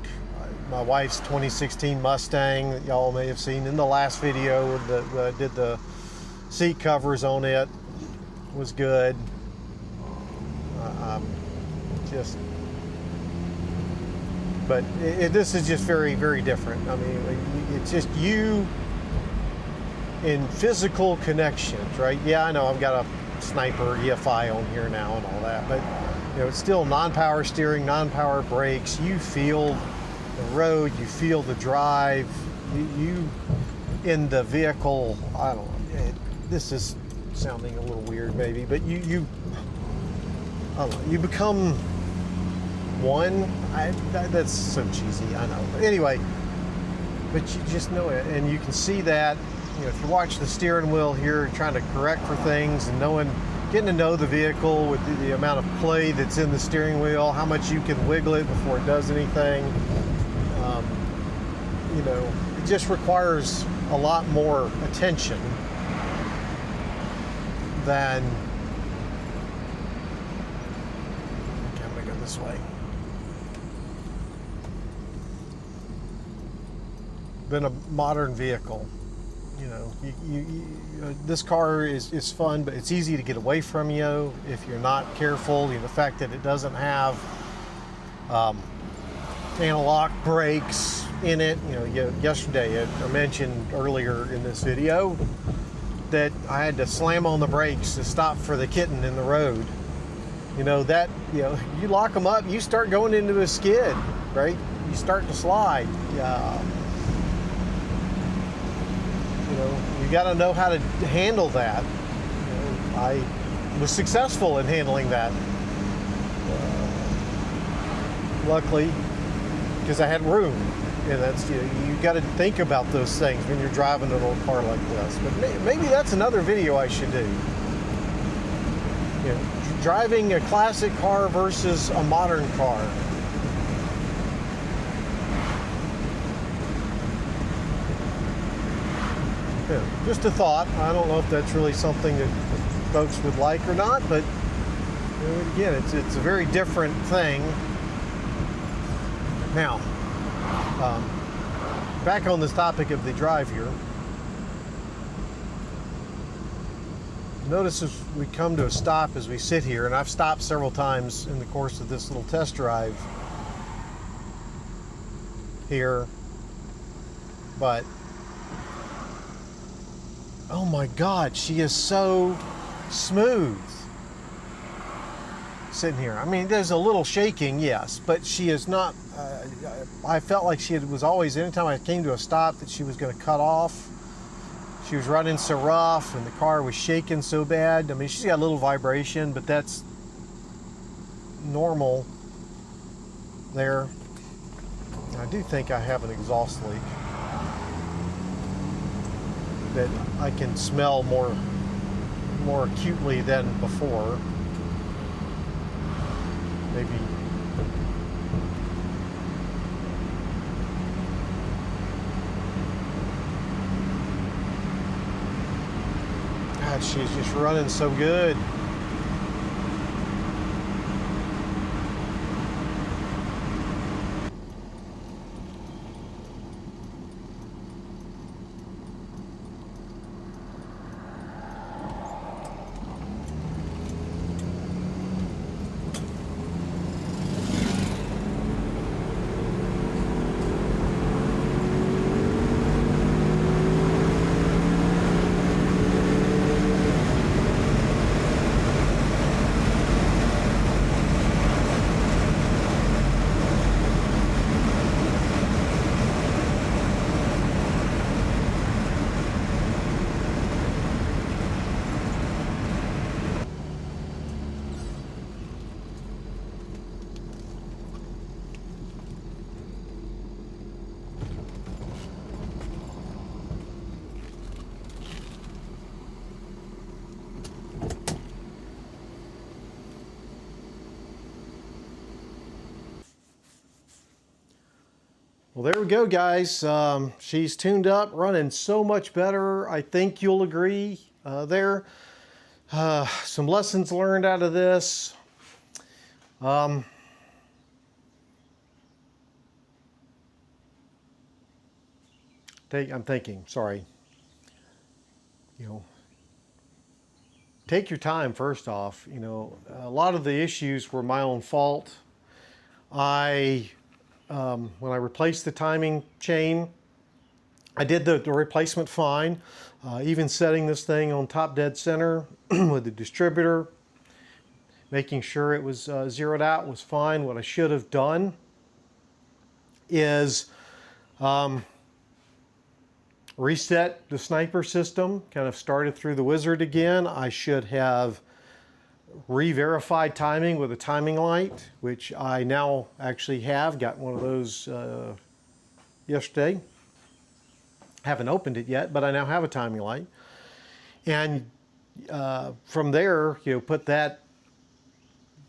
Speaker 1: My wife's 2016 Mustang that y'all may have seen in the last video that did the seat covers on it was good. But this is just very, very different. I mean, it's just you in physical connections, right? Yeah, I know I've got a Sniper EFI on here now and all that, but you know, it's still non-power steering, non-power brakes. You feel the road, you feel the drive, you in the vehicle. I don't know. This is sounding a little weird, maybe, but I don't know. You become one. That's so cheesy, I know. But anyway, but you just know it, and you can see that. You know, if you watch the steering wheel here, trying to correct for things and getting to know the vehicle with the amount of play that's in the steering wheel, how much you can wiggle it before it does anything. You know, it just requires a lot more attention than. Okay, I'm gonna go this way. Than a modern vehicle. You know, this car is fun, but it's easy to get away from you if you're not careful. You know, the fact that it doesn't have analog brakes in it. You know, yesterday I mentioned earlier in this video that I had to slam on the brakes to stop for the kitten in the road. You know, that, you know, you lock them up, you start going into a skid, right? You start to slide. You know, you got to know how to handle that. You know, I was successful in handling that. Luckily, because I had room. And that's, you got to think about those things when you're driving an old car like this. But maybe that's another video I should do. You know, driving a classic car versus a modern car. Yeah, just a thought. I don't know if that's really something that folks would like or not, but you know, again, it's a very different thing. Now, back on this topic of the drive here. Notice as we come to a stop as we sit here, and I've stopped several times in the course of this little test drive here, but oh my God, she is so smooth sitting here. I mean, there's a little shaking, yes, but she is not, I felt like she was always, anytime I came to a stop, that she was going to cut off. She was running so rough and the car was shaking so bad. I mean, she's got a little vibration, but that's normal there. I do think I have an exhaust leak that I can smell more acutely than before. Maybe God, she's just running so good. Well, there we go, guys. She's tuned up, running so much better. I think you'll agree there. Some lessons learned out of this. I'm thinking, sorry. You know, take your time first off. You know, a lot of the issues were my own fault. When I replaced the timing chain, I did the replacement fine. Even setting this thing on top dead center with the distributor, making sure it was zeroed out was fine. What I should have done is reset the sniper system, kind of started through the wizard again. I should have re-verified timing with a timing light, which I now actually have. Got one of those yesterday. Haven't opened it yet, but I now have a timing light. And from there, you know, put that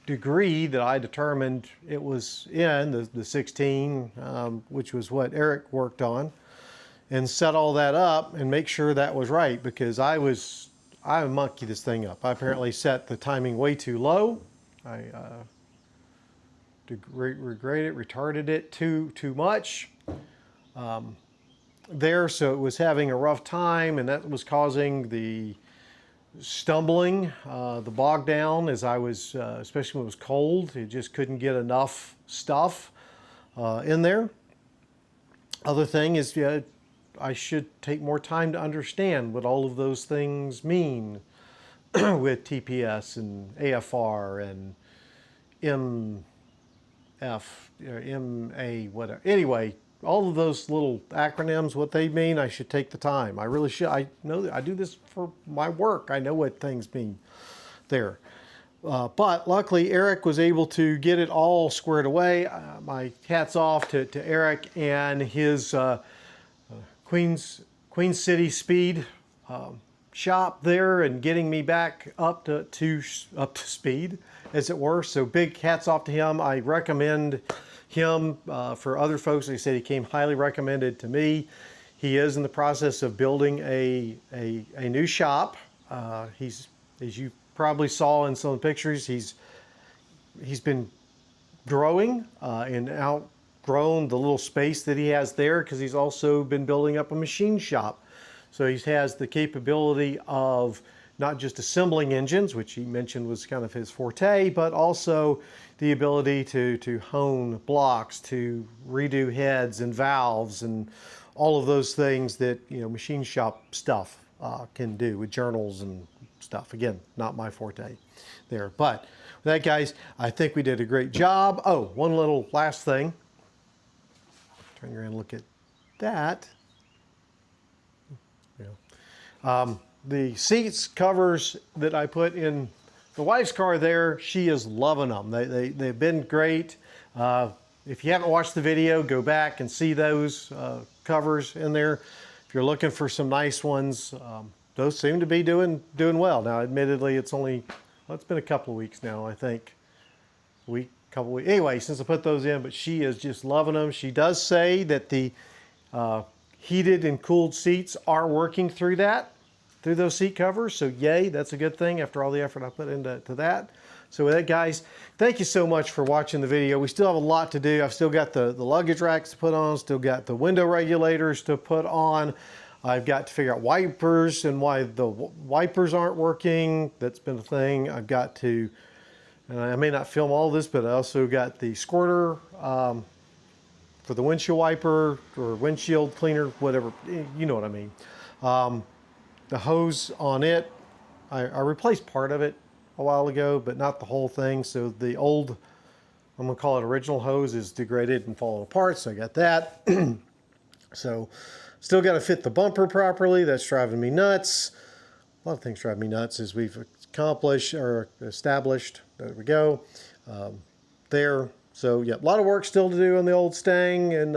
Speaker 1: degree that I determined it was in, the 16, which was what Eric worked on, and set all that up and make sure that was right, because I monkeyed this thing up. I apparently set the timing way too low. I retarded it too much. there, so it was having a rough time, and that was causing the stumbling, the bog down as I was, especially when it was cold. It just couldn't get enough stuff in there. Other thing is, I should take more time to understand what all of those things mean with TPS and AFR and MF or MA, whatever. Anyway, all of those little acronyms, what they mean, I should take the time. I really should. I know that I do this for my work. I know what things mean there. But luckily, Eric was able to get it all squared away. My hat's off to Eric and his Queen City Speed shop there, and getting me back up to speed, as it were. So big hats off to him. I recommend him for other folks. They said he came highly recommended to me. He is in the process of building a new shop. He's, as you probably saw in some pictures, he's been growing and outgrown the little space that he has there, because he's also been building up a machine shop. So he has the capability of not just assembling engines, which he mentioned was kind of his forte, but also the ability to hone blocks, to redo heads and valves and all of those things that, you know, machine shop stuff can do with journals and stuff. Again, not my forte there. But with that, guys, I think we did a great job. Oh, one little last thing. Turn around and look at that. The seats covers that I put in the wife's car there, she is loving them. They've been great. If you haven't watched the video, go back and see those covers in there. If you're looking for some nice ones, those seem to be doing well. Now, admittedly, it's only, well, it's been a couple of weeks now, I think. Couple weeks. Anyway, since I put those in, but she is just loving them. She does say that the heated and cooled seats are working through those seat covers. So yay, that's a good thing after all the effort I put into that. So with that, guys, thank you so much for watching the video. We still have a lot to do. I've still got the luggage racks to put on, still got the window regulators to put on. I've got to figure out wipers and why the wipers aren't working. That's been a thing. I've got to, and I may not film all this, but I also got the squirter for the windshield wiper or windshield cleaner, whatever, you know what I mean. The hose on it, I replaced part of it a while ago, but not the whole thing. So the old, I'm gonna call it original hose, is degraded and falling apart. So I got that. So still got to fit the bumper properly. That's driving me nuts. A lot of things drive me nuts, as we've accomplished or established. There we go. There. So yeah, a lot of work still to do on the old Stang, and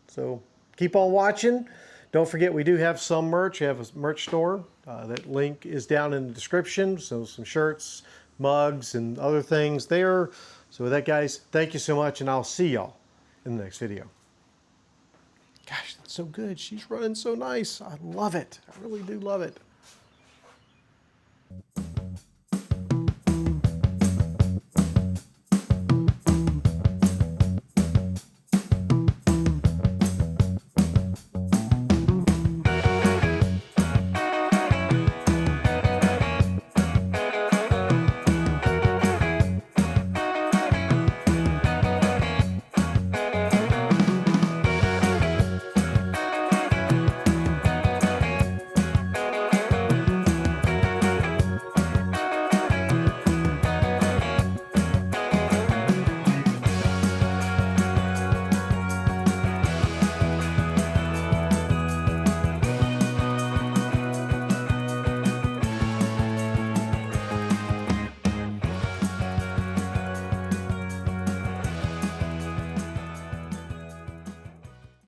Speaker 1: so keep on watching. Don't forget, we do have some merch. We have a merch store. That link is down in the description. So some shirts, mugs, and other things there. So with that, guys, thank you so much, and I'll see y'all in the next video. Gosh, that's so good. She's running so nice. I love it. I really do love it.